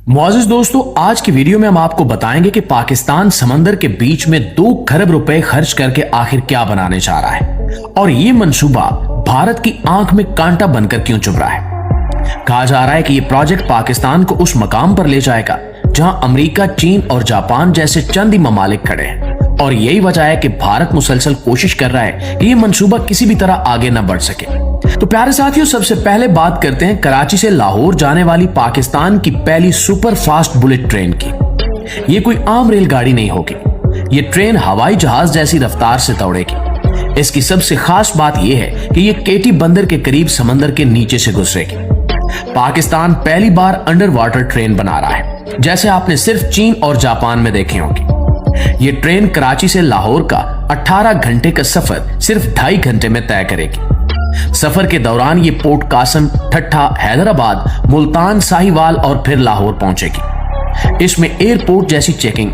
मुआज़िज़ दोस्तों, आज की वीडियो में हम आपको बताएंगे कि पाकिस्तान समंदर के बीच में 2 खरब रुपए खर्च करके आखिर क्या बनाने जा रहा है और ये मंसूबा भारत की आंख में कांटा बनकर क्यों चुभ रहा है। कहा जा रहा है कि ये प्रोजेक्ट पाकिस्तान को उस मकाम पर ले जाएगा जहां अमेरिका, चीन और जापान जैसे चंद ही ममालिक खड़े हैं और यही वजह है कि भारत मुसलसल कोशिश कर रहा है कि ये मंसूबा किसी भी तरह आगे न बढ़ सके। तो प्यारे साथियों, सबसे पहले बात करते हैं कराची से लाहौर जाने वाली पाकिस्तान की पहली सुपर फास्ट बुलेट ट्रेन की। ये कोई आम रेलगाड़ी नहीं होगी, ये ट्रेन हवाई जहाज जैसी रफ्तार से दौड़ेगी। इसकी सबसे खास बात यह है कि ये केटी बंदर के करीब समंदर के नीचे से गुजरेगी। पाकिस्तान पहली बार अंडर वाटर ट्रेन बना रहा है, जैसे आपने सिर्फ चीन और जापान में देखे होंगे। ये ट्रेन कराची से लाहौर का 18 घंटे का सफर सिर्फ 2.5 घंटे में तय करेगी। सफर के दौरान ये पोर्ट कासम, ठट्ठा, हैदराबाद, मुल्तान, साहिवाल और फिर लाहौर पहुंचेगी। इसमें एयरपोर्ट जैसी checking,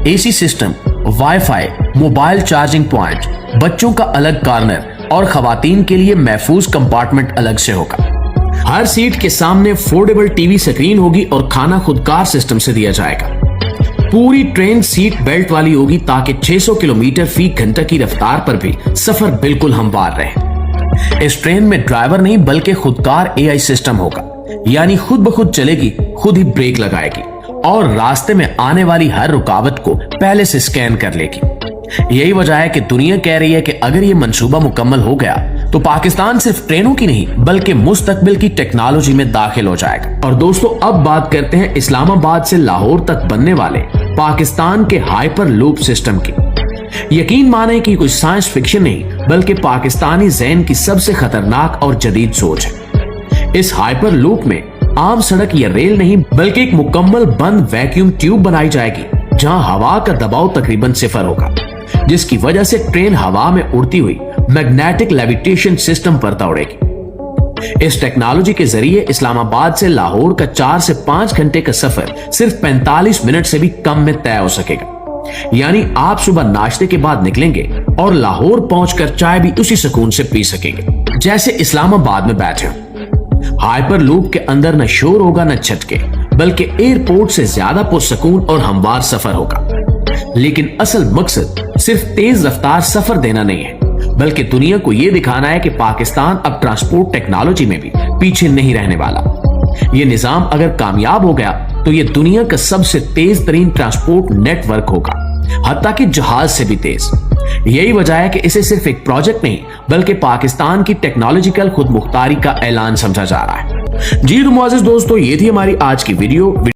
AC system, wifi, mobile charging point, बच्चों का अलग कॉर्नर और खवातीन के लिए महफूज कंपार्टमेंट अलग से होगा। हर सीट के सामने फोल्डेबल टीवी स्क्रीन होगी और खाना खुदकार सिस्टम से दिया जाएगा। पूरी ट्रेन सीट बेल्ट वाली होगी ताकि 600 किलोमीटर फी घंटा की रफ्तार पर भी सफर बिल्कुल हमवार रहे। इस ट्रेन में ड्राइवर नहीं बल्कि खुदकार एआई सिस्टम होगा, यानी खुद ब खुद चलेगी, खुद ही ब्रेक लगाएगी और रास्ते में आने वाली हर रुकावट को पहले से स्कैन कर लेगी। यही वजह है कि दुनिया कह रही है कि अगर ये मंसूबा मुकम्मल हो गया तो पाकिस्तान सिर्फ ट्रेनों की नहीं बल्कि मुस्तकबिल की टेक्नोलॉजी में दाखिल हो जाएगा। और दोस्तों, अब बात करते हैं इस्लामाबाद से लाहौर तक बनने वाले पाकिस्तान के हाइपर लूप सिस्टम की। यकीन माने कि कोई साइंस फिक्शन नहीं बल्कि पाकिस्तानी ज़हन की सबसे खतरनाक और जदीद सोच है। इस हाइपर लूप में आम सड़क या रेल नहीं बल्कि एक मुकम्मल बंद वैक्यूम ट्यूब बनाई जाएगी जहां हवा का दबाव तकरीबन 0 होगा, जिसकी वजह से ट्रेन हवा में उड़ती हुई मैग्नेटिक लेविटेशन सिस्टम पर दौड़ेगी। इस टेक्नोलॉजी के जरिए इस्लामाबाद से लाहौर का 4 से 5 घंटे का सफर सिर्फ 45 मिनट से भी कम में तय हो सकेगा। यानी आप सुबह नाश्ते के बाद निकलेंगे और लाहौर पहुंचकर चाय भी उसी सुकून से पी सकेंगे जैसे इस्लामाबाद में बैठे हो। हाइपर लूप के अंदर न शोर होगा न झटके, बल्कि एयरपोर्ट से ज्यादा पुरसकून और हमवार सफर होगा। लेकिन असल मकसद सिर्फ तेज रफ्तार सफर देना नहीं है, बल्कि दुनिया को यह दिखाना है कि पाकिस्तान अब ट्रांसपोर्ट टेक्नोलॉजी में भी पीछे नहीं रहने वाला। ये निजाम अगर कामयाब हो गया तो ये दुनिया का सबसे तेज तरीन ट्रांसपोर्ट नेटवर्क होगा, हत्ता कि जहाज से भी तेज। यही वजह है कि इसे सिर्फ एक प्रोजेक्ट नहीं बल्कि पाकिस्तान की टेक्नोलॉजिकल खुद मुख्तारी का ऐलान समझा जा रहा है। जी तो मुआज़िज़ दोस्तों, ये थी हमारी आज की वीडियो।